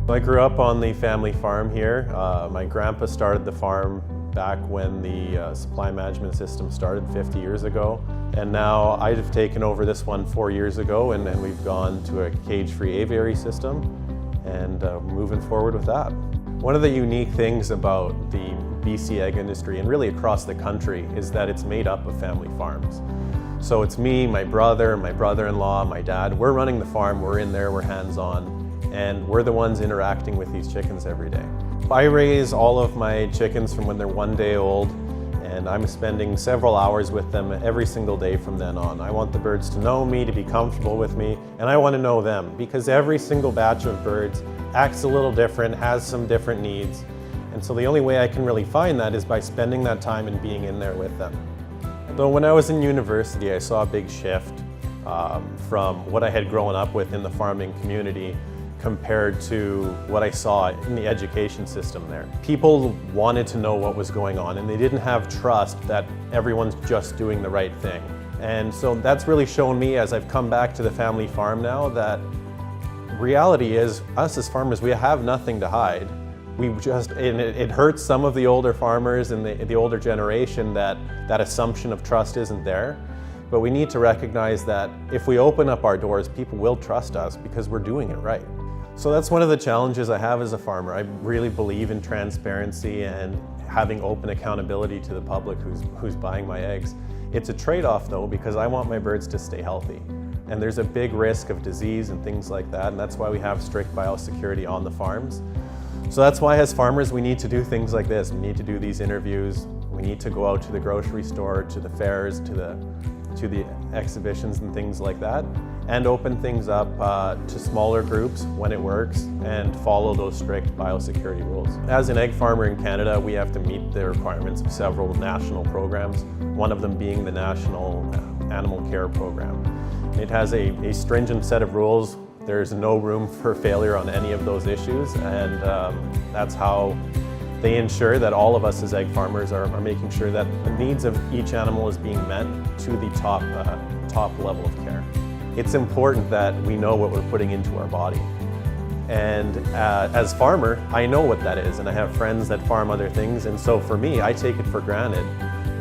I grew up on the family farm here. My grandpa started the farm back when the supply management system started 50 years ago. And now I've taken over this one 4 years ago, and we've gone to a cage-free aviary system and moving forward with that. One of the unique things about the BC egg industry, and really across the country, is that it's made up of family farms. So it's me, my brother-in-law, my dad. We're running the farm, we're in there, we're hands-on, and we're the ones interacting with these chickens every day. I raise all of my chickens from when they're 1 day old, and I'm spending several hours with them every single day from then on. I want the birds to know me, to be comfortable with me, and I want to know them, because every single batch of birds acts a little different, has some different needs. And so the only way I can really find that is by spending that time and being in there with them. So when I was in university, I saw a big shift from what I had grown up with in the farming community compared to what I saw in the education system there. People wanted to know what was going on, and they didn't have trust that everyone's just doing the right thing. And so that's really shown me, as I've come back to the family farm now, that reality is, us as farmers, we have nothing to hide. And it hurts some of the older farmers and the older generation that that assumption of trust isn't there. But we need to recognize that if we open up our doors, people will trust us because we're doing it right. So that's one of the challenges I have as a farmer. I really believe in transparency and having open accountability to the public who's buying my eggs. It's a trade-off though, because I want my birds to stay healthy. And there's a big risk of disease and things like that, and that's why we have strict biosecurity on the farms. So that's why as farmers we need to do things like this. We need to do these interviews. We need to go out to the grocery store, to the fairs, to the exhibitions and things like that, and open things up to smaller groups when it works and follow those strict biosecurity rules. As an egg farmer in Canada, we have to meet the requirements of several national programs, one of them being the National Animal Care Program. It has a stringent set of rules. There's no room for failure on any of those issues, and that's how they ensure that all of us as egg farmers are making sure that the needs of each animal is being met to the top level of care. It's important that we know what we're putting into our body. And as farmer, I know what that is, and I have friends that farm other things, and so for me, I take it for granted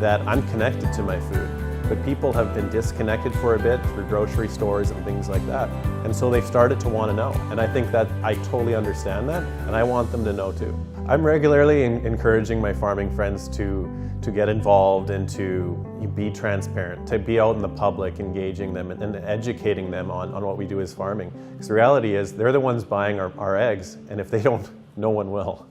that I'm connected to my food. But people have been disconnected for a bit through grocery stores and things like that. And so they've started to want to know. And I think that I totally understand that, and I want them to know too. I'm regularly encouraging my farming friends to get involved and to be transparent, to be out in the public, engaging them and educating them on what we do as farming. Because the reality is, they're the ones buying our eggs, and if they don't, no one will.